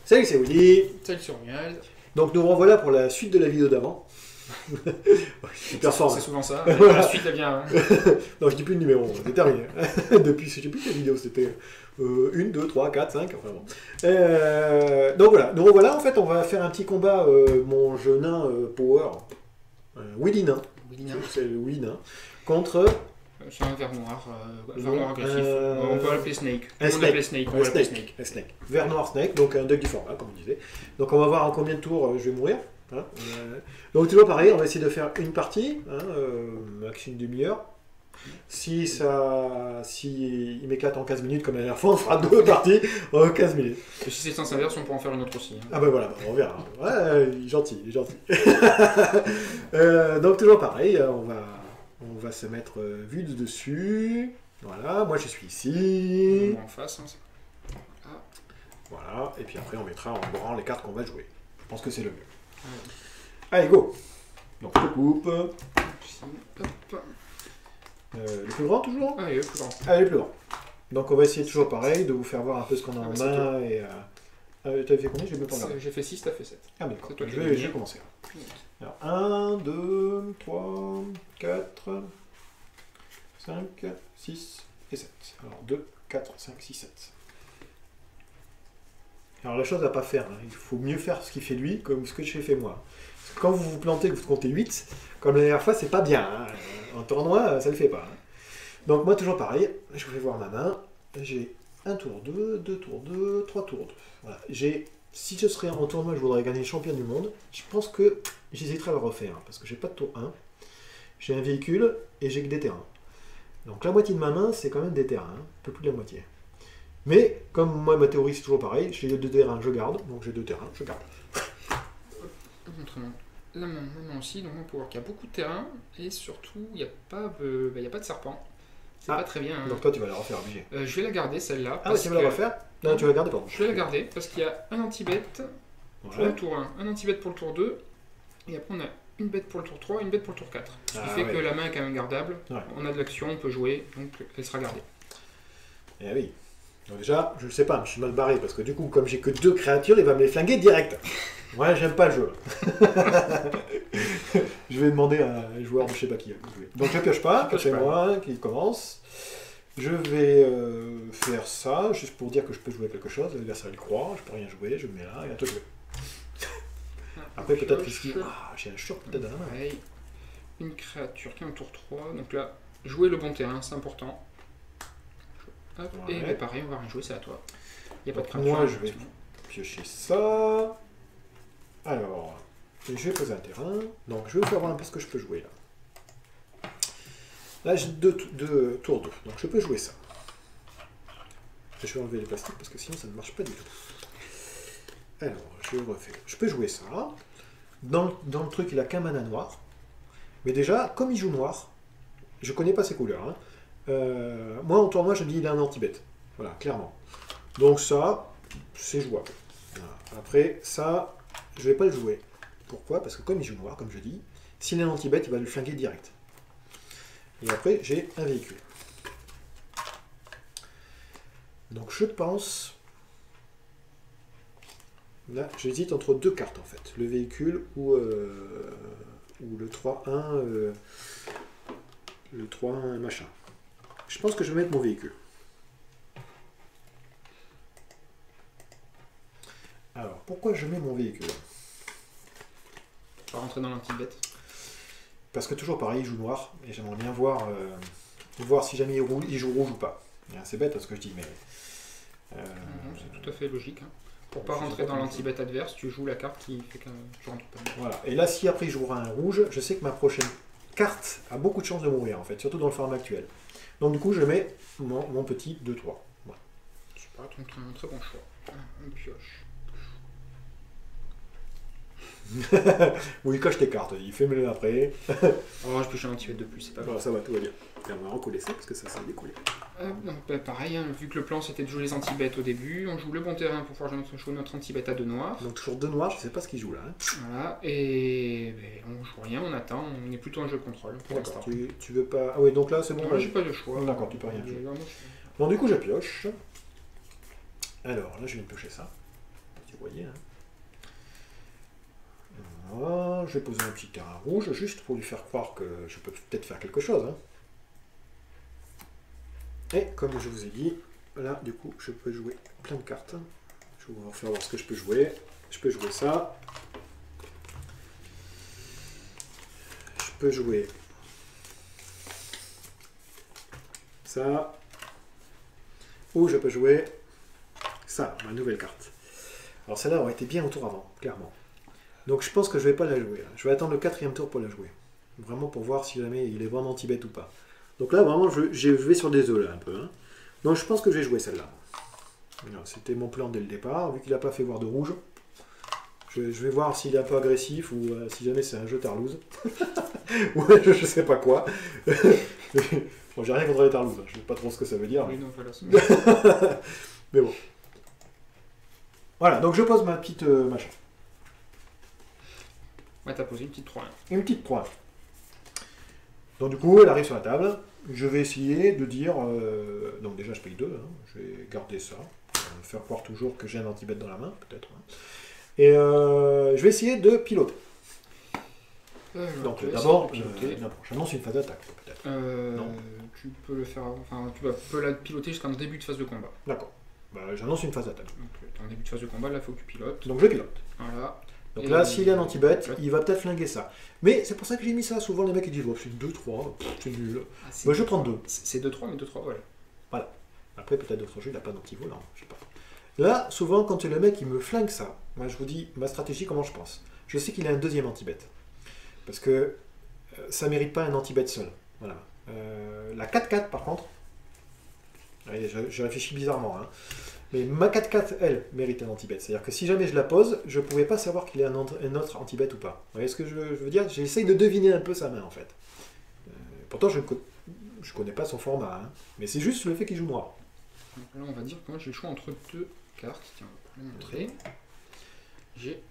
Salut, c'est Willy. Salut sur Mial. Donc nous revoilà pour la suite de la vidéo d'avant. Super fort. C'est souvent ça. Voilà. La suite, elle vient. Non, je dis plus le numéro, c'est terminé. Depuis, je sais plus quelle vidéo c'était. 1, 2, 3, 4, 5, enfin bon. Donc voilà, nous revoilà. En fait, on va faire un petit combat, mon jeu nain Power, Willy Nain. C'est le Willy Nain. Contre. C'est un ver noir agressif. On peut l'appeler Snake. Un On Snake. l'appelait Snake. Un Snake. Un Snake. Vert noir Snake, donc un deck du format, comme on disait. Donc on va voir en combien de tours je vais mourir. Hein. Donc toujours pareil, on va essayer de faire une partie, hein, max une demi-heure. Si il m'éclate en 15 minutes comme la dernière fois, on fera 2 parties en 15 minutes. Et si c'est sens inverse, on peut en faire une autre aussi. Hein. Ah ben voilà, on verra. Ouais, il est gentil, il est gentil. Donc toujours pareil, on va se mettre vue de dessus. Voilà, moi je suis ici. En face. Hein, voilà, et puis après on mettra en branle les cartes qu'on va jouer. Je pense que c'est le mieux. Allez, go. Donc je coupe. Ici, hop. Le plus grand toujours. Allez, le plus grand. Allez, le plus grand. Donc on va essayer toujours pareil, de vous faire voir un peu ce qu'on a en main. Et t'avais fait combien? J'ai même pas regardé. J'ai fait 6, t'as fait 7. Ah mais d'accord, toi qui je vais commencer. Alors 1, 2, 3, 4, 5, 6 et 7. Alors 2, 4, 5, 6, 7. Alors la chose à pas faire, hein. Il faut mieux faire ce qu'il fait lui comme ce que j'ai fait moi. Parce que quand vous vous plantez, que vous comptez 8, comme la dernière fois, c'est pas bien. Hein. En tournoi, ça le fait pas. Hein. Donc moi toujours pareil, je vous fais voir ma main. J'ai un tour 2, 2 tours 2, 3 tours 2. Voilà. Si je serais en tournoi, je voudrais gagner champion du monde. Je pense que j'hésiterais à le refaire, hein, parce que j'ai pas de tour 1. J'ai un véhicule et j'ai que des terrains. Donc la moitié de ma main, c'est quand même des terrains, hein, un peu plus de la moitié. Mais, comme moi, ma théorie, c'est toujours pareil, j'ai 2 terrains, je garde, donc j'ai 2 terrains, je garde. La main aussi, donc on peut voir qu'il y a beaucoup de terrain, et surtout, il n'y a pas de serpent. C'est pas très bien. Hein. Donc toi, tu vas la refaire, obligé. Je vais la garder, celle-là. Ah, tu vas la refaire? Non, tu vas la garder, pardon. Je vais la garder, parce qu'il y a un anti-bête pour le tour 1, un anti-bête pour le tour 2, et après on a une bête pour le tour 3, une bête pour le tour 4. Ce qui fait que la main est quand même gardable. Ouais. On a de l'action, on peut jouer, donc elle sera gardée. Eh oui. Donc déjà, je ne sais pas, je suis mal barré, parce que du coup, comme j'ai que 2 créatures, il va me les flinguer direct. Ouais, j'aime pas le jeu. Je vais demander à un joueur de je sais pas qui à jouer. Donc je pioche pas, c'est moi qui commence. Je vais faire ça, juste pour dire que je peux jouer quelque chose. L'adversaire il croit, je peux rien jouer, je me mets là, et à toi de jouer. Après peut-être risquer. Ah, j'ai un short peut-être dans la main. Ouais. Une créature qui est en tour 3, donc là, jouer le bon terrain, c'est important. Hop, ouais. Et pareil, on va rien jouer, c'est à toi. Il n'y a pas de créature. Moi, je vais piocher ça. Alors, je vais poser un terrain. Donc, je vais vous faire voir un peu ce que je peux jouer là. Là, j'ai 2 tours 2. Donc, je peux jouer ça. Je vais enlever les plastiques parce que sinon, ça ne marche pas du tout. Alors, je refais. Je peux jouer ça. Dans le truc, il a qu'un mana noir. Mais déjà, comme il joue noir, je connais pas ses couleurs. Hein. Moi, en tournoi, je dis il a un anti-bête. Voilà, clairement. Donc ça, c'est jouable. Voilà. Après, ça, je vais pas le jouer. Pourquoi? Parce que comme il joue noir, comme je dis, s'il est un anti-bête, il va le flinguer direct. Et après, j'ai un véhicule. Donc je pense... Là, j'hésite entre 2 cartes, en fait. Le véhicule ou le 3-1... le 3-1 machin. Je pense que je vais mettre mon véhicule. Alors, pourquoi je mets mon véhicule? On va rentrer dans l'anti-bête. Parce que toujours pareil, il joue noir, et j'aimerais bien voir si jamais il joue rouge ou pas. C'est bête ce que je dis, mais... c'est tout à fait logique. Hein. Pour pas rentrer dans l'anti-bête adverse, tu joues la carte qui fait que tu rentres pas. Voilà, et là, si après il jouera un rouge, je sais que ma prochaine carte a beaucoup de chances de mourir, en fait, surtout dans le format actuel. Donc du coup, je mets mon petit 2-3. Voilà. Super, donc un très bon choix. On pioche. Oui, il coche tes cartes, il fait le après. Oh, je pioche un anti-bête de plus, c'est pas grave. Ça va, tout va bien. On va recoller ça parce que ça s'est décollé. Donc pareil, hein, vu que le plan c'était de jouer les anti-bêtes au début, on joue le bon terrain pour pouvoir jouer notre anti-bête à 2 noirs. Donc toujours 2 noirs, je sais pas ce qu'il joue là. Hein. Voilà, et on joue rien, on attend, on est plutôt un jeu de contrôle pour l'instant. Tu veux pas... Ah oui, donc là c'est bon. Moi j'ai pas de choix. D'accord, tu peux rien jouer. Bon, du coup je pioche. Alors là je vais me piocher ça. vous voyez. Hein. Voilà, je vais poser un petit terrain rouge, juste pour lui faire croire que je peux peut-être faire quelque chose. Hein. Et comme je vous ai dit, là, du coup, je peux jouer plein de cartes. Je vais vous faire voir ce que je peux jouer. Je peux jouer ça. Je peux jouer ça. Ou je peux jouer ça, ma nouvelle carte. Alors celle-là aurait été bien au tour avant, clairement. Donc je pense que je ne vais pas la jouer. Je vais attendre le 4e tour pour la jouer. Vraiment pour voir si jamais il est vraiment anti-bet ou pas. Donc là, vraiment, je vais sur des œufs, là, un peu. Hein. Donc je pense que je vais jouer celle-là. C'était mon plan dès le départ. Vu qu'il n'a pas fait voir de rouge, je vais voir s'il est un peu agressif ou si jamais c'est un jeu Tarlouse. Ou je ne sais pas quoi. Bon, j'ai rien contre les Tarlouses. Je ne sais pas trop ce que ça veut dire. Oui, non, voilà, mais bon. Voilà, donc je pose ma petite machin. Ouais, t'as posé une petite 3-1. Une petite 3-1. Donc du coup, elle arrive sur la table. Je vais essayer de dire... donc déjà, je paye 2. Hein. Je vais garder ça. Faire croire toujours que j'ai un anti-bet dans la main, peut-être. Hein. Et je vais essayer de piloter. Donc d'abord, j'annonce une phase d'attaque, peut-être. Non. Tu peux le faire... Enfin, tu peux la piloter jusqu'en début de phase de combat. D'accord. Bah, j'annonce une phase d'attaque. Donc, en début de phase de combat, là, il faut que tu pilotes. Donc je pilote. Voilà. Donc là, s'il y a un anti-bet, il va peut-être flinguer ça. Mais c'est pour ça que j'ai mis ça. Souvent, les mecs ils disent oh, c'est 2-3, c'est nul. Moi, je prends 2. C'est 2-3, mais 2-3, voilà. Voilà. Après, peut-être d'autres jeux, il n'a pas d'anti-volant, je sais pas. Là, souvent, quand le mec il me flingue ça, moi je vous dis ma stratégie, comment je pense. Je sais qu'il a un deuxième anti-bet. Parce que ça ne mérite pas un anti-bet seul. Voilà. La 4-4, par contre, je réfléchis bizarrement, hein. Mais ma 4-4, elle, mérite un anti-bet. C'est-à-dire que si jamais je la pose, je ne pouvais pas savoir qu'il y a un autre anti-bet ou pas. Vous voyez ce que je veux dire? J'essaye de deviner un peu sa main, en fait. Pourtant, je ne connais pas son format. Hein. Mais c'est juste le fait qu'il joue noir. Donc là, on va dire que moi, j'ai le choix entre deux cartes. Tiens, on va la montrer. J'ai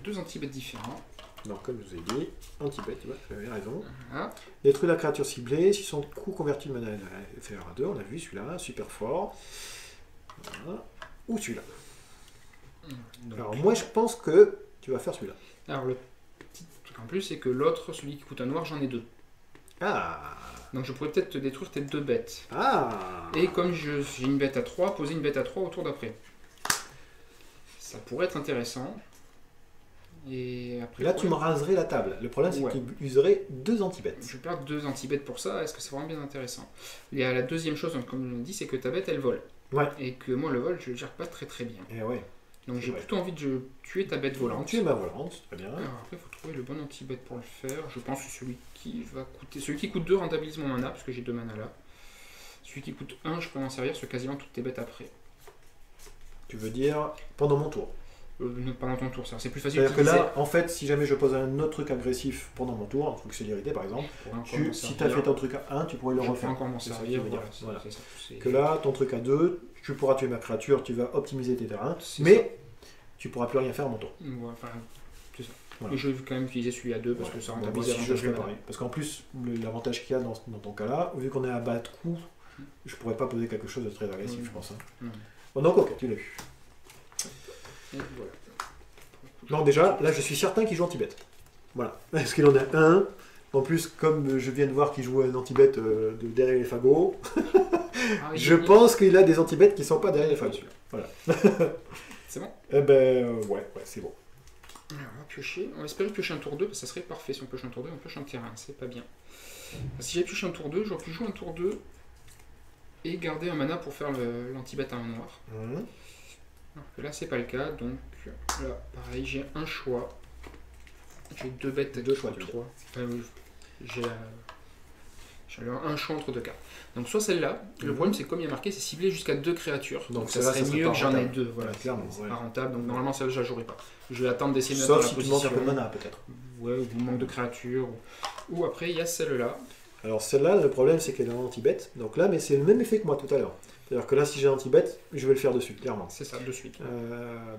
deux anti-bets différents. Donc, comme je vous ai dit, anti-bet, vous avez raison. Voilà. Détruire la créature ciblée. Si son coût converti de mana fait R2, on a vu celui-là, super fort. Voilà. Ou celui-là. Alors moi je pense que tu vas faire celui-là. Alors le petit truc en plus c'est que l'autre, celui qui coûte un noir, j'en ai 2. Ah. Donc je pourrais peut-être te détruire tes 2 bêtes. Ah. Et comme j'ai une bête à 3, poser une bête à 3 au tour d'après. Ça pourrait être intéressant. Et après, là tu me raserais la table. Le problème c'est que tu userais 2 anti-bêtes. Je perds 2 anti-bêtes pour ça, est-ce que c'est vraiment bien intéressant? Et la deuxième chose, comme je l'ai dit, c'est que ta bête elle vole. Ouais. Et que moi le vol je le gère pas très très bien. Et ouais. Donc j'ai plutôt envie de tuer ta bête volante. Tuer ma volante, très bien. Alors après il faut trouver le bon anti-bet pour le faire. Je pense que celui qui coûte 2 rentabilise mon mana, parce que j'ai 2 mana là. Celui qui coûte 1, je peux m'en servir sur quasiment toutes tes bêtes après. Tu veux dire pendant mon tour? Pendant ton tour, c'est plus facile. C'est-à-dire que là, en fait, si jamais je pose un autre truc agressif pendant mon tour, un truc célérité par exemple, si tu as fait ton truc à 1, tu pourrais le refaire. Je peux encore m'en servir. Voilà. Que là, ton truc à 2, tu pourras tuer ma créature, tu vas optimiser tes terrains, mais tu pourras plus rien faire à mon tour. Ouais, enfin, c'est ça. Voilà. Et je vais quand même utiliser celui à 2 parce que ça rentabilise je fais pareil. Parce qu'en plus, l'avantage qu'il y a dans ton cas-là, vu qu'on est à bas de coût, je pourrais pas poser quelque chose de très agressif, je pense. Hein. Bon, donc, ok, tu l'as vu. Et voilà. Donc déjà, là je suis certain qu'il joue anti-bet. Voilà. Parce qu'il en a un. En plus, comme je viens de voir qu'il joue un anti-bet de derrière les fagots, je pense qu'il a des anti-bets qui ne sont pas derrière les fagots. Voilà. C'est bon? Eh ben, ouais, c'est bon. Alors, on va piocher. On va espérer piocher un tour 2, parce que ça serait parfait si on pioche un tour 2, on pioche un terrain, c'est pas bien. Si j'avais pioché un tour 2, j'aurais pu jouer un tour 2 et garder un mana pour faire l'anti-bet à un noir. Alors que là, c'est pas le cas, donc là, pareil, j'ai un choix. J'ai 2 bêtes, 2 choix, 3. J'ai un choix entre 2 cartes. Donc soit celle-là, le problème c'est que comme il y a marqué, c'est ciblé jusqu'à 2 créatures. Donc ça serait mieux que j'en ai 2. Voilà, clairement. C'est pas rentable, donc normalement celle-là je la jouerai pas. Je vais attendre d'essayer de mettre dans dans la si position. tu manques un peu de mana peut-être. Ouais, ou manque de créatures. Ou après il y a celle-là. Alors celle-là, le problème c'est qu'elle est en anti-bet. Donc là, mais c'est le même effet que moi tout à l'heure. C'est-à-dire que là, si j'ai anti-bet, je vais le faire de suite, clairement. C'est ça, de suite.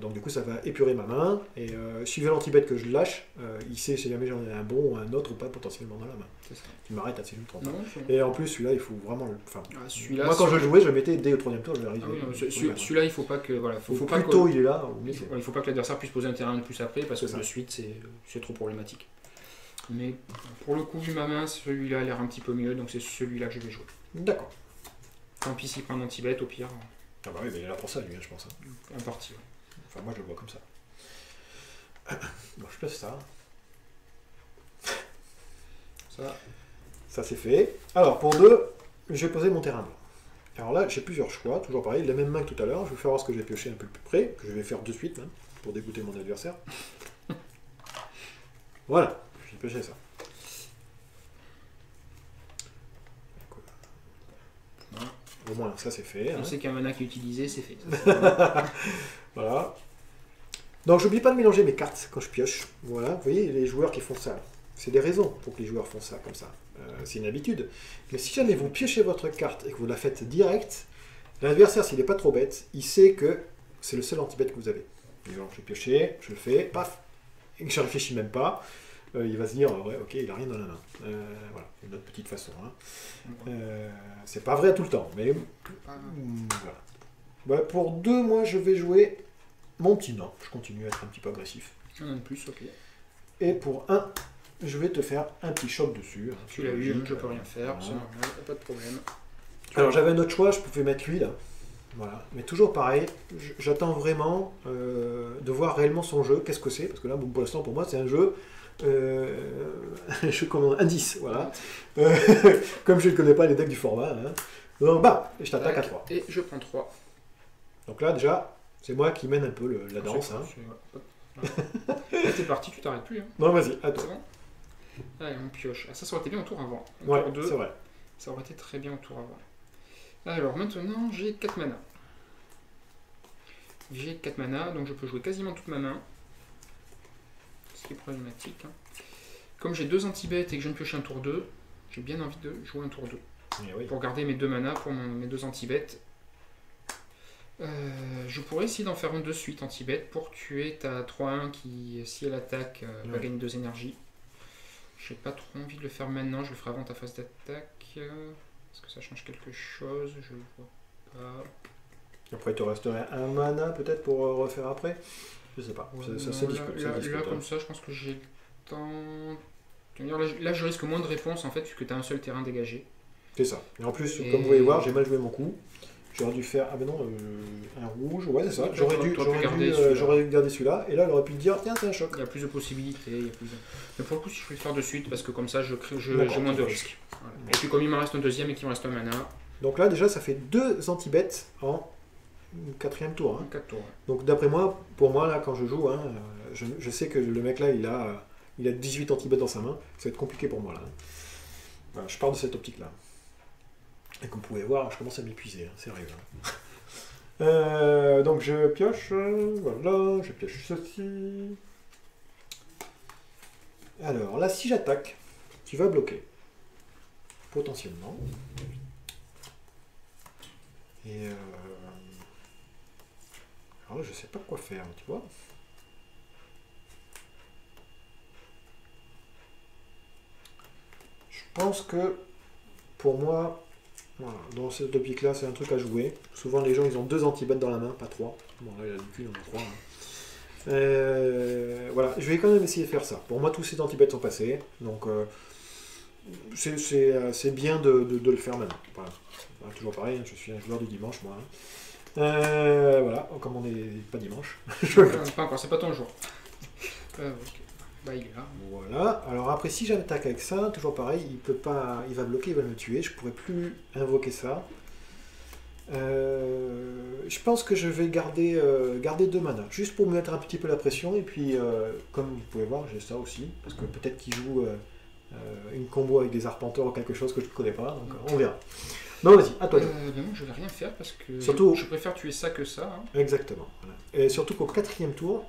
Donc du coup, ça va épurer ma main. Et si je veux l'anti-bet que je lâche, il sait si jamais j'en ai un bon ou un autre ou pas potentiellement dans la main. C'est ça. Il m'arrête à si je me trompe. Non, et en plus, celui-là, il faut vraiment... moi, quand je jouais, je le mettais dès le 3e tour, je l'arrivais. Celui-là, il faut pas que... Voilà, faut pas tôt il est là. Il faut pas que l'adversaire puisse poser un terrain de plus après, parce que de suite, c'est trop problématique. Mais pour le coup, vu ma main, celui-là a l'air un petit peu mieux, donc c'est celui-là que je vais jouer. D'accord. Tant pis s'il prend un anti-bet, au pire. Ah bah oui, mais il est là pour ça, lui, je pense. En partie, ouais. Enfin, moi, je le vois comme ça. Bon, je place ça. Ça c'est fait. Alors, pour 2, je vais poser mon terrain blanc. Alors là, j'ai plusieurs choix, toujours pareil, la même main que tout à l'heure. Je vais faire voir ce que j'ai pioché un peu plus près, que je vais faire de suite, même, pour dégoûter mon adversaire. Voilà, j'ai pioché ça. Au moins, ça c'est fait. On sait qu'un mana qui est utilisé, c'est fait. Voilà. Donc, j'oublie pas de mélanger mes cartes quand je pioche. Voilà, vous voyez, les joueurs qui font ça. C'est des raisons pour que les joueurs font ça comme ça. C'est une habitude. Mais si jamais vous piochez votre carte et que vous la faites direct, l'adversaire, s'il n'est pas trop bête, il sait que c'est le seul anti-bet que vous avez. Donc, je vais piocher, je le fais, paf, et que je ne réfléchis même pas. Il va se dire, ouais, ok, il n'a rien dans la main. Voilà, une autre petite façon. Hein. C'est pas vrai tout le temps, mais voilà. Ouais, pour 2, moi, je vais jouer mon petit nain. Je continue à être un petit peu agressif. Un de plus, ok. Et pour 1, je vais te faire un petit choc dessus. Tu l'as eu, je peux rien faire, c'est normal, pas de problème. Alors j'avais un autre choix, je pouvais mettre lui là. Voilà. Mais toujours pareil, j'attends vraiment de voir réellement son jeu, qu'est-ce que c'est, parce que là, pour l'instant, pour moi, c'est un jeu comme indice, voilà. Comme je ne connais pas les decks du format. Hein. Donc, bah, je t'attaque à 3. Et je prends 3. Donc là, déjà, c'est moi qui mène un peu la danse. C'est parti, tu t'arrêtes plus. Hein. Non, vas-y, à toi. Allez, on pioche. Ah, ça aurait été bien au tour avant. Ouais, c'est vrai. Ça aurait été très bien au tour avant. Alors, maintenant, j'ai 4 mana. J'ai 4 mana, donc je peux jouer quasiment toute ma main. Ce qui est problématique. Hein. Comme j'ai 2 anti-bêtes et que je viens de piocher un tour 2, j'ai bien envie de jouer un tour 2. Oui. Pour garder mes 2 mana pour mes 2 anti-bêtes. Je pourrais essayer d'en faire un de suite anti-bête pour tuer ta 3-1 qui, si elle attaque, va gagner 2 énergies. J'ai pas trop envie de le faire maintenant, je le ferai avant ta phase d'attaque. Est-ce que ça change quelque chose? Je le vois pas. Après, il te resterait un mana peut-être pour refaire après? Je sais pas. Ouais, là, comme ça, je pense que j'ai le temps. Là, je risque moins de réponses en fait, puisque tu as un seul terrain dégagé. C'est ça. Et en plus, comme vous pouvez voir, j'ai mal joué mon coup. J'aurais dû faire. Ah ben non, un rouge, ouais, c'est ça. J'aurais dû garder celui-là. Et là, j'aurais pu te dire, tiens, c'est un choc. Il y a plus de possibilités. Mais pour le coup, si je vais le faire de suite, parce que comme ça, j'ai moins de risques. Voilà. Et puis, comme il m'en reste un deuxième et qu'il me reste un mana. Donc là, déjà, ça fait 2 anti-bêtes en 4e tour. Hein. 4 tours. Ouais. Donc, d'après moi, pour moi, là, quand je joue, hein, je sais que le mec là, il a 18 anti-bêtes dans sa main. Ça va être compliqué pour moi là. Voilà, je pars de cette optique-là. Et comme vous pouvez voir, je commence à m'épuiser, hein, c'est vrai. Donc je pioche, voilà, je pioche ceci. Alors là, si j'attaque, tu vas bloquer. Potentiellement. Et alors là, je sais pas quoi faire, tu vois. Je pense que pour moi, voilà, dans cette optique-là, c'est un truc à jouer. Souvent, les gens, ils ont 2 anti-bêtes dans la main, pas 3. Bon, là, il a du cul, il en a 3. Hein. Voilà, je vais quand même essayer de faire ça. Pour moi, tous ces anti-bêtes sont passés. Donc, c'est bien de le faire maintenant. Voilà. Toujours pareil, hein, je suis un joueur du dimanche, moi. Hein. Voilà, comme on n'est pas dimanche. Pas encore, c'est pas ton jour. Okay. Bah, il est là. Voilà, alors après si j'attaque avec ça, toujours pareil, il peut pas, il va bloquer, il va me tuer, je pourrais plus invoquer ça. Je pense que je vais garder 2 mana, juste pour me mettre un petit peu la pression, et puis comme vous pouvez voir, j'ai ça aussi, parce que peut-être qu'il joue une combo avec des arpenteurs ou quelque chose que je ne connais pas, donc on verra. Non, vas-y, à toi. Non, je vais rien faire, parce que surtout, je préfère tuer ça que ça. Hein. Exactement. Voilà. Et surtout qu'au 4e tour,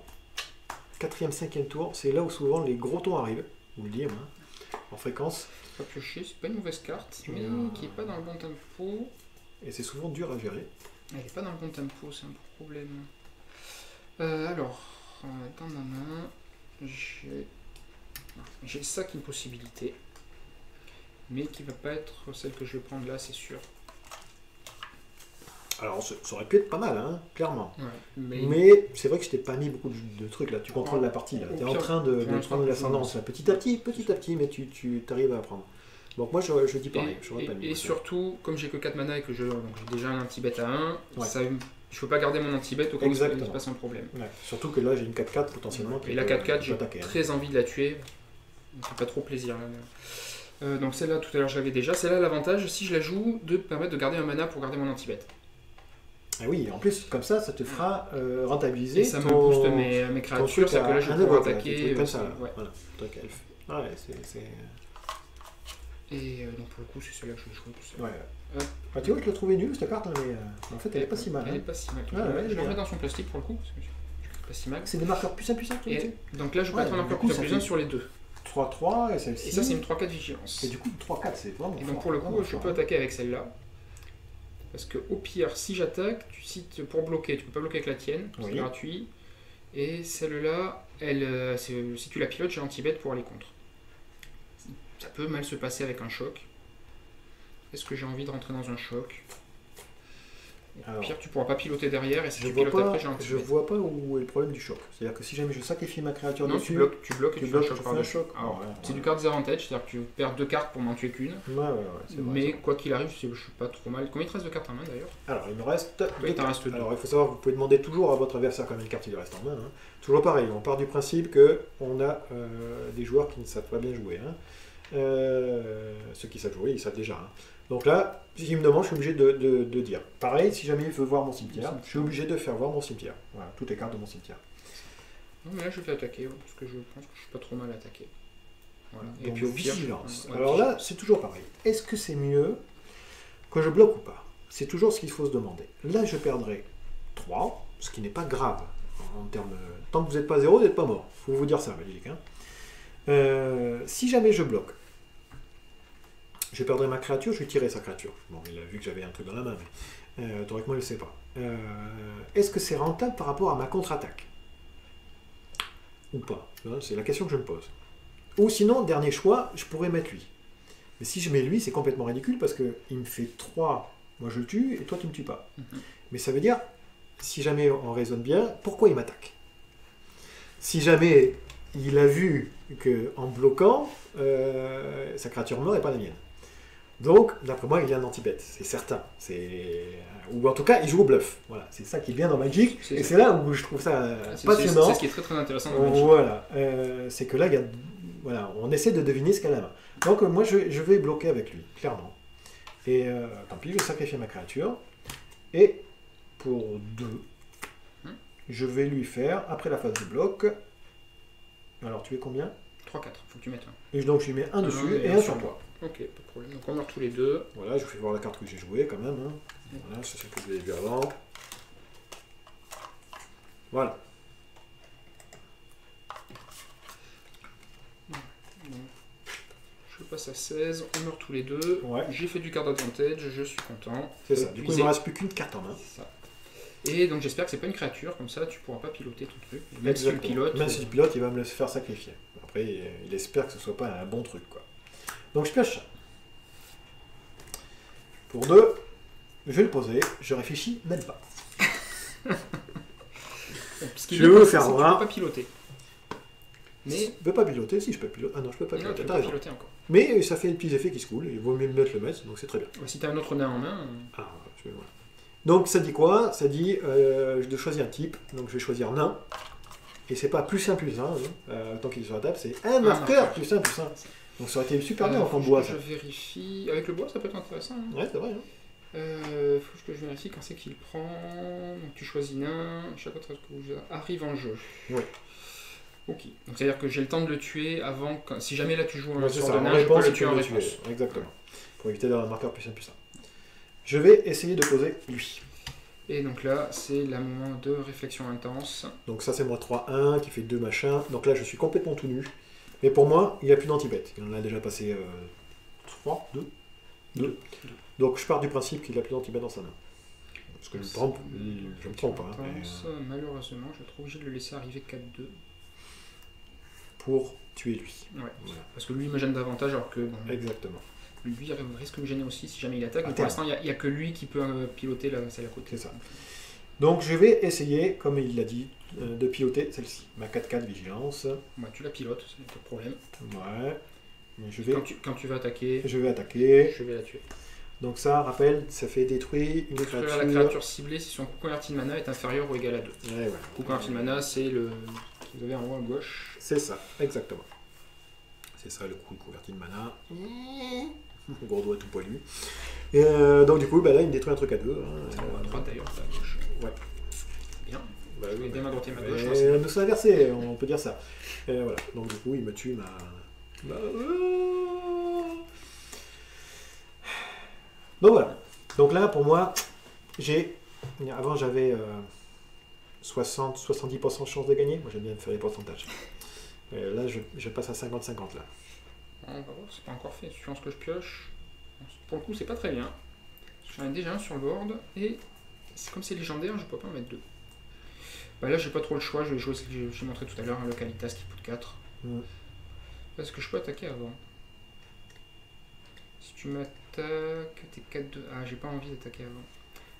4e, 5e tour, c'est là où souvent les gros tours arrivent, vous le dire. Hein. en fréquence. Pas piocher, c'est pas une mauvaise carte, mais qui est pas dans le bon tempo. Et c'est souvent dur à gérer. Elle est pas dans le bon tempo, c'est un problème. Alors, dans ma main, j'ai ça qui est une possibilité, mais qui va pas être celle que je vais prendre là, c'est sûr. Alors, ça aurait pu être pas mal, hein, clairement. Ouais, mais c'est vrai que je t'ai pas mis beaucoup de trucs là. Tu contrôles la partie là. Tu es en train de prendre l'ascendance petit à petit, mais tu arrives à apprendre. Donc moi je dis pareil. Et surtout, comme j'ai que 4 mana et que j'ai déjà un anti-bet à 1, ça, je peux pas garder mon anti-bet au cas où il se passe un problème. Ouais. Surtout que là j'ai une 4-4 potentiellement. Et la 4-4, j'ai très envie de la tuer. Ça fait pas trop plaisir. Donc celle-là, tout à l'heure je l'avais déjà. Celle-là, l'avantage, si je la joue, de permettre de garder un mana pour garder mon anti-bet. Ah oui, en plus, comme ça te fera rentabiliser. Et ça me booste mes créatures, c'est que là je vais pouvoir attaquer. Comme ça, voilà, truc elfe. Ouais, c'est... Et donc pour le coup, c'est celui-là que je vais jouer. Ouais. Tu vois, je l'ai trouvé nul cette carte, mais en fait elle est pas si mal. Elle est pas si mal. Je la mets dans son plastique pour le coup, parce que c'est pas si mal. C'est des marqueurs puissants. Donc là, je peux être un marqueur plus 1 sur les deux. 3-3 et celle-ci. Et ça, c'est une 3-4 vigilance. Et du coup, 3-4, c'est vraiment. Et donc pour le coup, je peux attaquer avec celle-là. Parce que au pire, si j'attaque, pour bloquer, tu peux pas bloquer avec la tienne, c'est gratuit. Et celle-là, si tu la pilotes, j'ai anti-bet pour aller contre. Ça peut mal se passer avec un choc. Est-ce que j'ai envie de rentrer dans un choc? Au pire, tu pourras pas piloter derrière et si tu pilotes après, j'ai anti-bet. Je vois pas où est le problème du choc. C'est-à-dire que si jamais je sacrifie ma créature dessus... Non, tu bloques et tu fais un choc. C'est du card disadvantage, c'est-à-dire que tu perds 2 cartes pour m'en tuer qu'une. Mais quoi qu'il arrive, je suis pas trop mal. Combien il te reste de cartes en main d'ailleurs? Alors, il me reste 2 cartes. 2. Alors, il faut savoir, vous pouvez demander toujours à votre adversaire combien de cartes il reste en main. Toujours pareil, on part du principe qu'on a des joueurs qui ne savent pas bien jouer. Ceux qui savent jouer, ils savent déjà. Donc là, s'il me demande, je suis obligé de dire. Pareil, si jamais il veut voir mon cimetière, je suis obligé de faire voir mon cimetière. Voilà, toutes les cartes de mon cimetière. Non, mais là, je vais attaquer, parce que je pense que je suis pas trop mal attaqué. Voilà. Et puis, vigilance. Alors là, c'est toujours pareil. Est-ce que c'est mieux que je bloque ou pas? C'est toujours ce qu'il faut se demander. Là, je perdrai 3, ce qui n'est pas grave. En termes... Tant que vous n'êtes pas 0, vous n'êtes pas mort. Il faut vous dire ça, Validic. Si jamais je bloque, je perdrai ma créature, je vais tirer sa créature. Bon, il a vu que j'avais un truc dans la main, mais théoriquement, il ne le sait pas. Est-ce que c'est rentable par rapport à ma contre-attaque? Ou pas? C'est la question que je me pose. Ou sinon, dernier choix, je pourrais mettre lui. Mais si je mets lui, c'est complètement ridicule parce qu'il me fait 3, moi je le tue, et toi tu ne me tues pas. Mais ça veut dire, si jamais on raisonne bien, pourquoi il m'attaque? Si jamais il a vu qu'en bloquant, sa créature meurt et pas la mienne. Donc, d'après moi, il y a un anti-bet, c'est certain. Ou en tout cas, il joue au bluff. Voilà, c'est ça qui est bien dans Magic. Et c'est là où je trouve ça passionnant. C'est ce qui est très très intéressant dans Magic. Voilà, c'est que là, on essaie de deviner ce qu'elle a là. Donc, moi, je vais bloquer avec lui, clairement. Et tant pis, je vais sacrifier ma créature. Et pour 2, je vais lui faire, après la phase de bloc... Alors, tu es combien? 3-4, faut que tu mettes un. Et donc, je lui mets un dessus et un sur toi. Ok, pas de problème. Donc, on meurt tous les deux. Voilà, je vous fais voir la carte que j'ai jouée quand même. Voilà, c'est celle que vous avez vue avant. Voilà. Je passe à 16, on meurt tous les deux. Ouais. J'ai fait du card advantage, je suis content. C'est ça, du coup, il ne me reste plus qu'une carte en main. C'est ça. Et donc j'espère que c'est pas une créature, comme ça tu pourras pas piloter ton truc. Même si tu le pilotes. Même si tu pilotes, il va me le faire sacrifier. Après, il espère que ce soit pas un bon truc, quoi. Donc je pioche ça. Pour 2, je vais le poser, je réfléchis même pas. Je vais faire voir. Tu peux pas piloter. Mais... Je peux pas piloter, si je peux piloter. Ah non, je peux pas piloter. Tu peux pas piloter encore. Mais ça fait des petits effets qui se coulent, il vaut mieux mettre le mettre, donc c'est très bien. Si tu as un autre nain en main... Ah, je vais voir. Donc ça dit quoi? Ça dit je choisis un type, donc je vais choisir nain. Et c'est pas plus 1 plus 1, tant qu'il est sur la table, c'est un marqueur plus 1 plus 1. Donc ça aurait été super bien en bois. Je vérifie. Avec le bois, ça peut être intéressant. Ouais, c'est vrai. Faut que je vérifie quand c'est qu'il prend. Donc tu choisis nain, chaque autre arrive en jeu. Oui. Ok. Donc c'est à dire que j'ai le temps de le tuer avant. Si jamais là tu joues un sort de nain, je peux le tuer en réponse. Exactement. Pour éviter d'avoir un marqueur plus 1 plus 1. Je vais essayer de poser lui. Et donc là, c'est le moment de réflexion intense. Donc ça, c'est moi 3-1 qui fait 2 machins. Donc là, je suis complètement tout nu. Mais pour moi, il n'y a plus d'anti-bet. Il en a déjà passé 3, 2. Donc je pars du principe qu'il n'a plus d'anti-bet dans sa main. Parce que je me trompe pas. Malheureusement, je trouve obligé de le laisser arriver 4-2. Pour tuer lui. Ouais. Voilà. Parce que lui me gêne davantage alors que... Bon, exactement. Lui risque de me gêner aussi si jamais il attaque. Mais pour l'instant, il n'y a que lui qui peut piloter celle à côté. C'est ça. Donc je vais essayer, comme il l'a dit, de piloter celle-ci. Ma 4-4 vigilance. Ouais, tu la pilotes, c'est pas de problème. Ouais. Mais je vais... Quand tu vas attaquer... Je vais attaquer. Je vais la tuer. Donc ça, rappelle, ça fait détruire une créature. La créature ciblée si son coût converti de mana est inférieur ou égal à 2. Ouais. Coût converti de mana, c'est le... Vous avez en haut à gauche. C'est ça, exactement. C'est ça le coût converti de mana. Gros doigt tout poilu. Et donc du coup, là, il me détruit un truc à 2. À droite d'ailleurs, pas à gauche. Ouais. Bien. Bien ma droite et ma gauche. C'est inversé, on peut dire ça. Et voilà. Donc du coup, il me tue ma... Donc voilà. Donc là, pour moi, avant, j'avais 60-70% de chance de gagner. Moi, j'aime bien faire les pourcentages. Là, je passe à 50-50 là. On va voir, c'est pas encore fait. Je pense que je pioche. Pour le coup, c'est pas très bien. J'en ai déjà un sur le board. Et comme c'est légendaire, je peux pas en mettre 2. Là, j'ai pas trop le choix. Je vais jouer ce que j'ai montré tout à l'heure, un Localitas qui coûte 4. Est-ce que je peux attaquer avant? Si tu m'attaques, t'es 4-2. Ah, j'ai pas envie d'attaquer avant.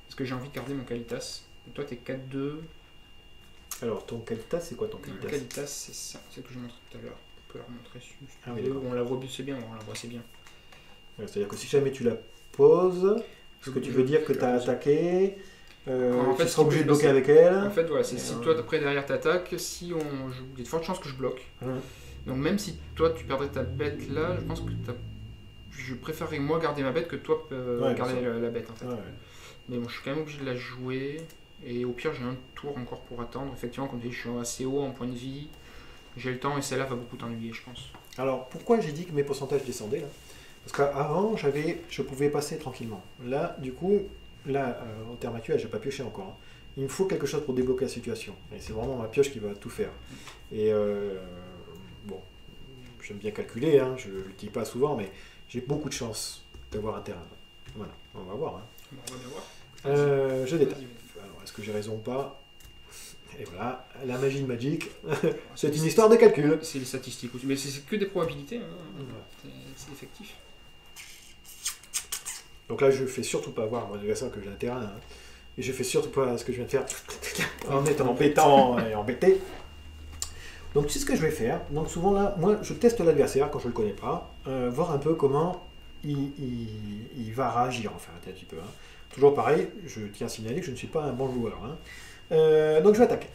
Parce que j'ai envie de garder mon Kalitas. Et toi, t'es 4-2. Alors, ton Kalitas, c'est quoi ton Kalitas? Le Kalitas, c'est ça. C'est ce que j'ai montré tout à l'heure. On peut la remontrer si on la voit, c'est bien. On la voit, c'est bien. C'est-à-dire que si jamais tu la poses, ce que tu veux dire que tu as attaqué, en fait, tu seras obligé de bloquer avec elle. En fait, voilà, si toi, après derrière t'attaques, il y a de fortes chances que je bloque. Donc même si toi, tu perdrais ta bête là, je pense que je préférerais moi garder ma bête que toi garder la bête en fait. Mais bon, je suis quand même obligé de la jouer. Et au pire, j'ai un tour encore pour attendre. Effectivement, comme tu dis, je suis assez haut en point de vie. J'ai le temps et celle-là va beaucoup t'ennuyer, je pense. Alors, pourquoi j'ai dit que mes pourcentages descendaient là? Parce qu'avant, je pouvais passer tranquillement. Là, du coup, au terme actuel, j'ai pas pioché encore. Il me faut quelque chose pour débloquer la situation. Et c'est vraiment ma pioche qui va tout faire. Et bon, j'aime bien calculer, je ne le dis pas souvent, mais j'ai beaucoup de chance d'avoir un terrain. Voilà, on va voir. On va bien voir. Je détaille. Alors, est-ce que j'ai raison ou pas? Et voilà, la magie de Magic, c'est une histoire de calcul. C'est les statistiques aussi, mais c'est que des probabilités, c'est effectif. Donc là, je fais surtout pas voir mon adversaire que j'ai un terrain, et je fais surtout pas ce que je viens de faire en étant embêtant et embêté. Donc c'est ce que je vais faire. Donc souvent là, moi je teste l'adversaire quand je le connais pas, voir un peu comment il va réagir en fait un petit peu. Toujours pareil, je tiens à signaler que je ne suis pas un bon joueur. Donc je vais attaquer.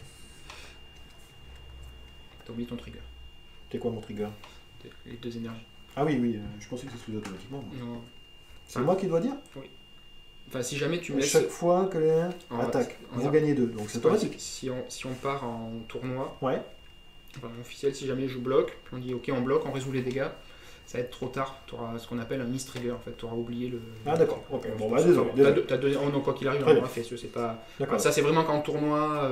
T'as oublié ton trigger. C'est quoi mon trigger? Les 2 énergies. Ah oui, je pensais que ça se faisait automatiquement. Non. C'est moi qui dois dire? Oui. Enfin, si jamais tu me laisses... Chaque fois que attaque, vous gagnez 2, donc c'est automatique. Si on part en tournoi, ouais. Enfin, officiel, si jamais je bloque, puis on dit ok, on bloque, on résout les dégâts, ça va être trop tard, tu auras ce qu'on appelle un miss trigger, en fait, tu auras oublié le... Ah d'accord, ok, bon bah désolé. Non, quoi qu'il arrive, on l'a fait, c'est pas... Enfin, ça c'est vraiment qu'en tournoi,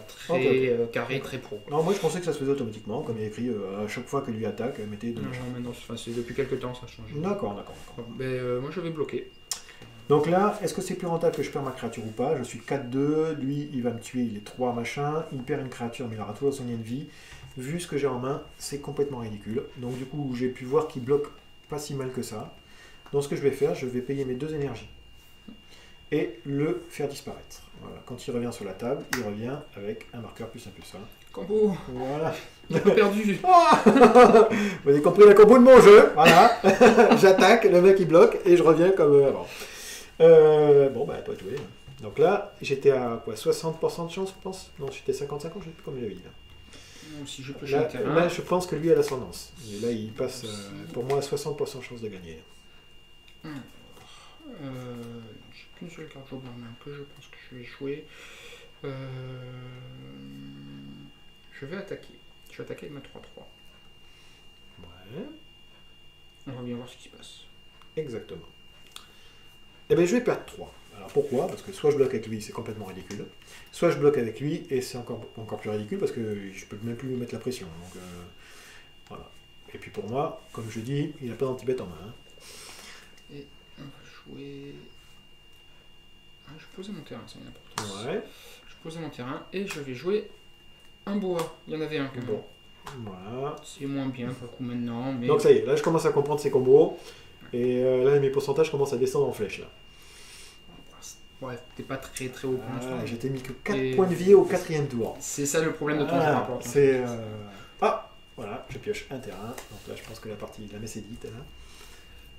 très carré, très pro. Non, moi je pensais que ça se faisait automatiquement, comme il y a écrit, à chaque fois que lui attaque, mettez 2. Non, mais non, c'est depuis quelques temps ça change. D'accord. Moi je vais bloquer. Donc là, est-ce que c'est plus rentable que je perds ma créature ou pas? Je suis 4-2, lui il va me tuer, il est 3 machin, il perd une créature mais il aura tout à son lien de vie. Vu ce que j'ai en main, c'est complètement ridicule. Donc du coup, j'ai pu voir qu'il bloque pas si mal que ça. Donc ce que je vais faire, je vais payer mes 2 énergies. Et le faire disparaître. Voilà. Quand il revient sur la table, il revient avec un marqueur +1/+1. Combo. Voilà. Il a pas perdu. Vous avez compris la combo de mon jeu. Voilà. J'attaque, le mec il bloque et je reviens comme avant. Bon bah toi jouer. Donc là, j'étais à quoi, 60% de chance, je pense? Non, j'étais 55%, je ne sais plus combien il avait dit là. Si je peux là, je pense que lui a l'ascendance. Et là, il passe pour moi à 60% de chance de gagner. J'ai qu'une seule carte jaune en main que je pense que je vais jouer. Je vais attaquer. Je vais attaquer avec ma 3-3. Ouais. On va bien voir ce qui se passe. Exactement. Eh bien, je vais perdre 3. Alors pourquoi? Parce que soit je bloque avec lui, c'est complètement ridicule. Soit je bloque avec lui, et c'est encore plus ridicule, parce que je peux même plus lui mettre la pression. Donc, voilà. Et puis pour moi, comme je dis, il n'a pas d'anti-bet en main. Hein. Et on va jouer... Ah, je posais mon terrain, ça a une importance. Ouais. Je posais mon terrain et je vais jouer un boa. Il y en avait un quand même. Bon. Voilà. C'est moins bien pour le coup maintenant. Mais... Donc ça y est, là je commence à comprendre ces combos. Et là mes pourcentages commencent à descendre en flèche là. Ouais, t'es pas très très haut pour l'instant. J'étais mis que 4 points de vie au 4e tour. C'est ça le problème de ton jeu rapport. C'est... Ah, voilà, je pioche un terrain. Donc là je pense que la messe est dite. Là.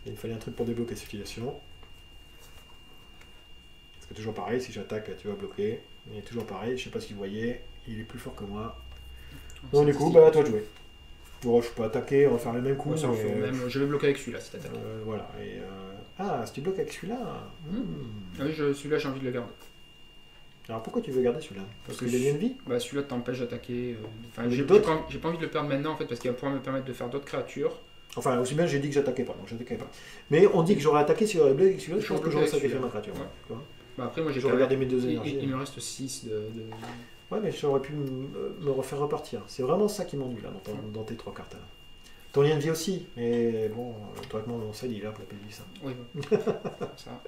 Il me fallait un truc pour débloquer cette filiation. Parce que toujours pareil, si j'attaque, tu vas bloquer. Il est toujours pareil, je sais pas si vous voyez, il est plus fort que moi. Donc du coup, bah à toi de jouer. Bon, je peux attaquer, on va faire le même coup. Ouais, même, je vais bloquer avec celui-là si t'attaques. Voilà. Et, ah, si tu bloques avec celui-là. Oui, celui-là j'ai envie de le garder. Alors pourquoi tu veux garder celui-là? Parce qu'il est bien de vie? Bah celui-là t'empêche d'attaquer. Enfin, j'ai pas envie de le perdre maintenant en fait parce qu'il va pouvoir me permettre de faire d'autres créatures. Enfin, aussi bien j'ai dit que j'attaquais pas, donc j'attaquais pas. Mais on dit que j'aurais attaqué si j'aurais bloqué avec celui-là, je pense que j'aurais sacrifié ma créature. Ouais. Bah après moi j'ai regardé mes deux énergies. Il me reste 6 de... Ouais, mais j'aurais pu me refaire repartir. C'est vraiment ça qui m'ennuie là dans tes 3 cartes. Là. Ton lien de vie aussi, mais bon, théoriquement on s'est dit là pour la payer ça. Oui, ça.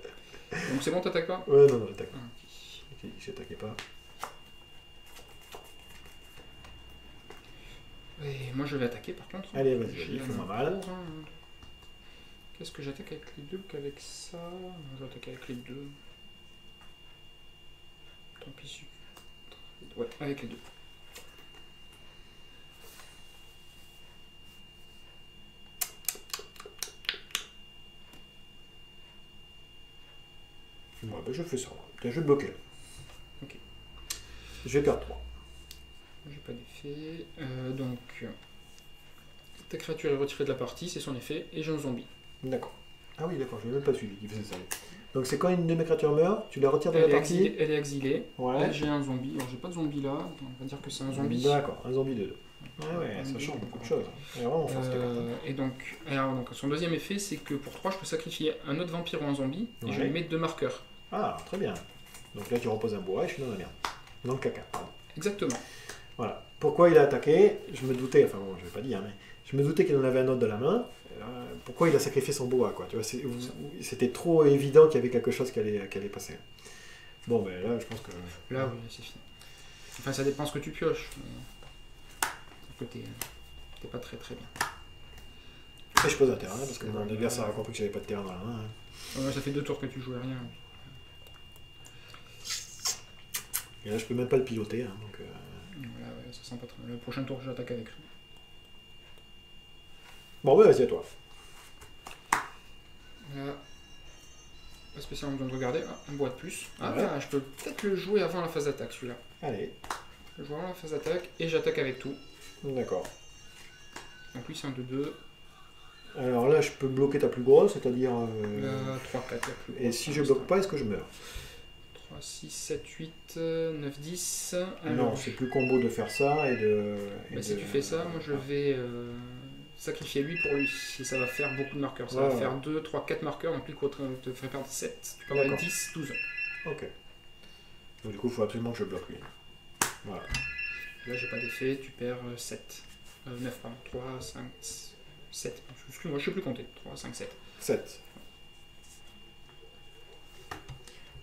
Donc c'est bon, t'attaques pas? Ouais, non, j'attaque pas. Ok, j'attaquais pas. Et moi je vais attaquer par contre. Allez, vas-y, fais-moi mal. Qu'est-ce que j'attaque avec les deux qu'avec ça? Je vais attaquer avec les deux. Tant pis. Ouais, avec les deux. Ouais, bah je fais ça. Je vais bloquer là. Ok. Je vais perdre 3. J'ai pas d'effet. Donc, ta créature est retirée de la partie, c'est son effet, et j'ai un zombie. D'accord. Ah oui, d'accord, je l'ai même pas suivi qui faisait ça. Donc c'est quand une de mes créatures meurt, tu la retires de la partie. Elle est exilée. Ouais. Là j'ai un zombie. Alors j'ai pas de zombie là, on va dire que c'est un zombie. D'accord, un zombie de 2. Ouais, ça change beaucoup de choses. Et donc, son deuxième effet, c'est que pour 3, je peux sacrifier un autre vampire ou un zombie, et je vais mettre 2 marqueurs. Ah, très bien. Donc là tu reposes un bois et je suis dans la merde. Dans le caca. Exactement. Voilà. Pourquoi il a attaqué? Je me doutais, enfin bon, je vais pas dire, mais je me doutais qu'il en avait un autre de la main. Pourquoi il a sacrifié son boa, quoi, tu vois, c'était trop évident qu'il y avait quelque chose qui allait passer. Bon, ben là, je pense que... Là, oui, c'est fini. Enfin, ça dépend ce que tu pioches. Mais... t'es pas très très bien. Et je pose un terrain, parce que mon adversaire a compris que j'avais pas de terrain dans la main. Ouais, ça fait 2 tours que tu jouais rien. Et là, je peux même pas le piloter, hein, donc... Voilà, ouais, ça sent pas très bien. Le prochain tour, j'attaque avec lui. Bon, bah vas-y, à toi. Là, pas spécialement besoin de regarder. Ah, un bois de plus. Ah, ouais. Je peux peut-être le jouer avant la phase d'attaque, celui-là. Allez. Je joue avant la phase d'attaque et j'attaque avec tout. D'accord. Donc lui, c'est un 2-2. Alors là, je peux bloquer ta plus grosse, c'est-à-dire... 3-4, la plus grosse. Et si je bloque pas, est-ce que je meurs? 3, 6, 7, 8, 9, 10. Alors, non, c'est plus combo de faire ça et de... si tu fais ça, moi je vais... sacrifier lui pour lui, et ça va faire beaucoup de marqueurs. Ça va faire 2, 3, 4 marqueurs, donc lui te ferait perdre 7. Tu peux avoir 10, 12. Ok. Donc du coup, il faut absolument que je bloque lui. Voilà. Là, j'ai pas d'effet, tu perds 7. 9, pardon. 3, 5, 7. Excuse-moi, je sais plus compter. 3, 5, 7. 7.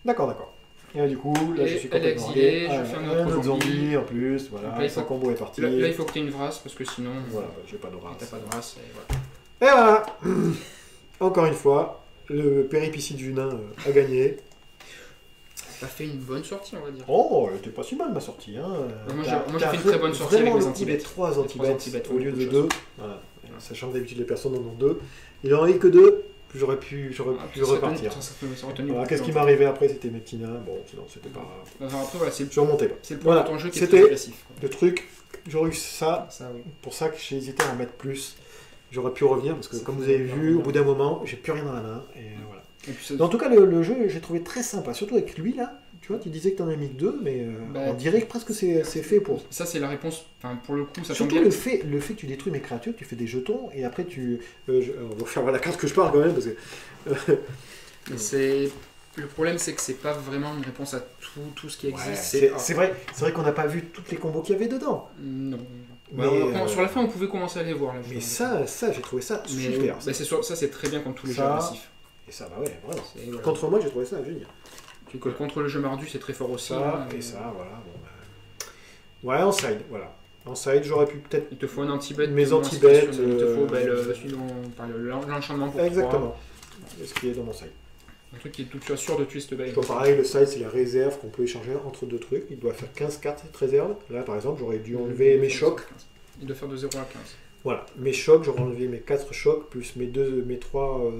D'accord, d'accord. Et là, du coup, là, je suis complètement exilée, je fais un autre zombie en plus, voilà, là, son combo est parti. Là, il faut que tu aies une vrasse, parce que sinon... Voilà, j'ai pas de vrasse. T'as pas de vrasse, et voilà. Et voilà. Encore une fois, le péripétie du nain a gagné. T'as fait une bonne sortie, on va dire. Oh, elle était pas si mal ma sortie. Hein. Moi j'ai fait une très bonne sortie avec mes anti-bêtes. 3 anti-bêtes au lieu de 2. Voilà. Sachant que d'habitude les personnes en ont 2. Il en avait que 2. J'aurais pu repartir. Qu'est-ce qui m'est arrivé après? C'était mes petits nains. Bon, sinon c'était pas grave. Après, voilà, je remontais pas. C'est le point de ton jeu qui est très agressif. Le truc, j'aurais eu ça. Oui. Pour ça que j'ai hésité à en mettre plus. J'aurais pu revenir parce que comme vous avez vu, au bout d'un moment, j'ai plus rien dans la main. Et voilà. Et puis, en tout cas, le jeu, j'ai trouvé très sympa. Surtout avec lui là. Tu vois, tu disais que tu en as mis que 2, mais on dirait que presque c'est fait pour. Ça, c'est la réponse. Enfin, pour le coup, ça surtout le fait que tu détruis mes créatures, tu fais des jetons, et après tu. On va faire la carte que je parle quand même, parce que. Le problème, c'est que c'est pas vraiment une réponse à tout ce qui existe. C'est vrai qu'on n'a pas vu toutes les combos qu'il y avait dedans. Non. Sur la fin, on pouvait commencer à les voir. Là, mais ça j'ai trouvé ça super. Ça, c'est très bien contre tous les jeux massifs. Et ça, ouais, vraiment. Voilà. Contre moi, j'ai trouvé ça génial. Contre le jeu Mardu, c'est très fort aussi. Ça, et ça, voilà. Bon, ouais, en side, voilà. En side, j'aurais pu peut-être... Il te faut un anti-bet. Mes anti-bet... Il te faut l'enchantement pour exactement. Ce qui est dans mon side. Un truc qui est tout sûr de twist bait. Pareil, le side, c'est la réserve qu'on peut échanger entre deux trucs. Il doit faire 15 cartes cette réserve. Là, par exemple, j'aurais dû enlever mes chocs. Il doit faire de 0 à 15. Voilà, mes chocs, j'aurais enlevé mes 4 chocs, plus mes 3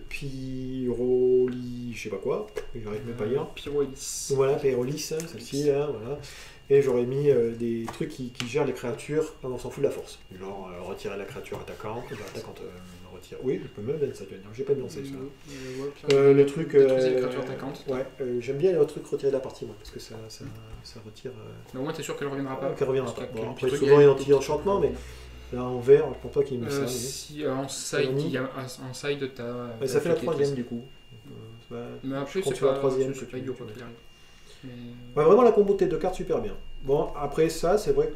pyroli, je sais pas quoi, j'arrive même pas à lire. Pyrolis. Voilà, pyrolis, celle-ci, là, voilà. Et j'aurais mis des trucs qui gèrent les créatures, on s'en fout de la force. Genre retirer la créature attaquante, retire. Oui, je peux même mettre ça, j'ai pas de lancer ça. Le truc. Les créatures attaquantes. Ouais, j'aime bien les trucs retirer de la partie, moi, parce que ça retire. Mais au moins, t'es sûr qu'elle reviendra pas. Qu'elle reviendra pas. Bon, après, souvent, il y a anti-enchantement, mais. Là en vert, je pense pas qu'il met ça. Si en side, t'as. Ça fait la troisième du coup. Mais après, c'est pas la troisième. C'est pas idiot quoi qu'il arrive. Vraiment la combo de tes deux cartes super bien. Bon, après ça, c'est vrai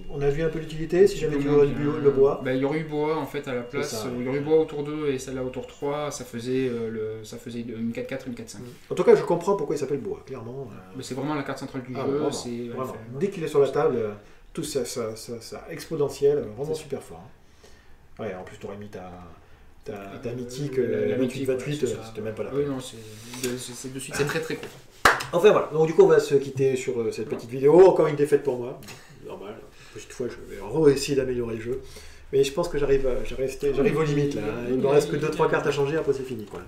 qu'on a vu un peu l'utilité. Si j'avais dû le bois. Il y aurait eu bois en fait à la place. Il y aurait eu bois au tour 2 et celle-là au tour 3. Ça faisait une 4-4, une 4-5. En tout cas, je comprends pourquoi il s'appelle bois, clairement. Mais c'est vraiment la carte centrale du jeu. Vraiment. Dès qu'il est sur la table. Tout ça exponentiel, vraiment super fort. Hein. Ouais, en plus, tu aurais mis ta mythique, la mythique 28, c'était même pas là. Oui, non, c'est de suite, c'est très très court. Enfin voilà, donc du coup, on va se quitter sur cette petite vidéo. Encore une défaite pour moi. Normal, cette fois, je vais essayer d'améliorer le jeu. Mais je pense que j'arrive aux limites là. Il ne me reste que 2-3 cartes à changer, après c'est fini. Quoi.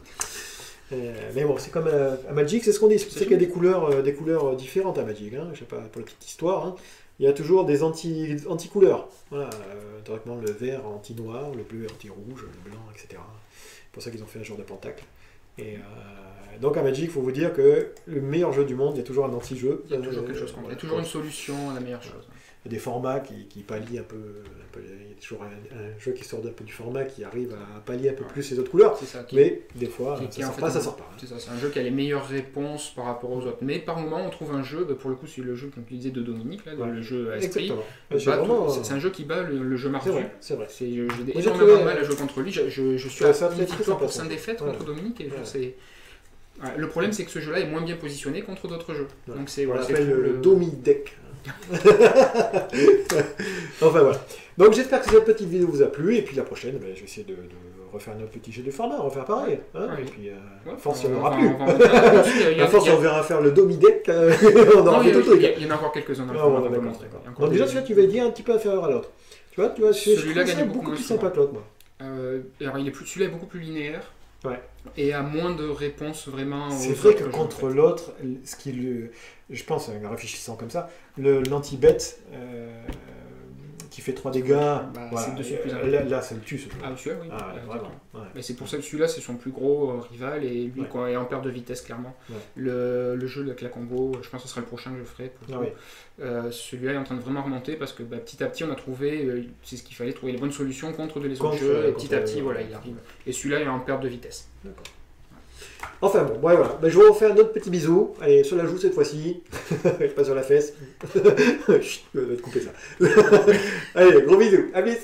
Mais bon, c'est comme à Magic, c'est ce qu'on dit. C'est qu'il y a des couleurs différentes à Magic. Hein. Je sais pas, pour la petite histoire. Hein. Il y a toujours des anti-couleurs. Voilà, directement le vert anti-noir, le bleu anti-rouge, le blanc, etc. C'est pour ça qu'ils ont fait un genre de pentacle. Et donc à Magic, il faut vous dire que le meilleur jeu du monde, il y a toujours un anti-jeu. Il y a toujours quelque chose. Il y a toujours une solution à la meilleure chose. Il y a des formats qui pallient un peu. Il y a toujours un jeu qui sort un peu du format qui arrive à pallier un peu plus les autres couleurs. Ça, mais des fois, ça sort pas. C'est ça, c'est un jeu qui a les meilleures réponses par rapport aux autres. Mais par moment, on trouve un jeu, pour le coup, c'est le jeu qu'on utilisait de Dominique, là, le jeu Astrid. C'est un jeu qui bat le jeu Mardu. C'est vrai. J'ai énormément de mal à jouer contre lui. Je suis à une victoire pour 5 défaites contre Dominique. Et le problème, c'est que ce jeu-là est moins bien positionné contre d'autres jeux. Donc on l'appelle le Domi-deck. Enfin voilà. Donc j'espère que cette petite vidéo vous a plu et puis la prochaine, je vais essayer de refaire notre petit jeu de format, refaire pareil. Hein, et puis force il n'y en aura plus. À force on verra faire le Domi-deck, on aura fait tout le truc. Il y en a encore quelques-uns dans le format. Donc déjà celui-là tu vas dire un petit peu inférieur à l'autre. Tu vois celui-là gagne beaucoup plus sympa que l'autre moi. Alors celui-là est beaucoup plus linéaire. Ouais. Et a moins de réponses vraiment. C'est vrai que contre l'autre, je pense, en réfléchissant comme ça, l'anti-bet qui fait 3 dégâts, c'est de suite plus là ça le tue ce jeu. Ah, celui-là, oui. Vraiment. Ouais. Mais c'est pour ça que celui-là, c'est son plus gros rival et lui est en perte de vitesse, clairement. Ouais. Le jeu avec la combo, je pense que ce sera le prochain que je ferai. Celui-là est en train de vraiment remonter parce que petit à petit, on a trouvé, c'est ce qu'il fallait, trouver les bonnes solutions contre les autres jeux. Et petit à petit, il arrive. Et celui-là est en perte de vitesse. D'accord. Enfin bon, voilà. Je vous refais un autre petit bisou. Allez, sur la joue cette fois-ci. Pas sur la fesse. Chut, je vais te couper ça. Allez, gros bisous. À plus.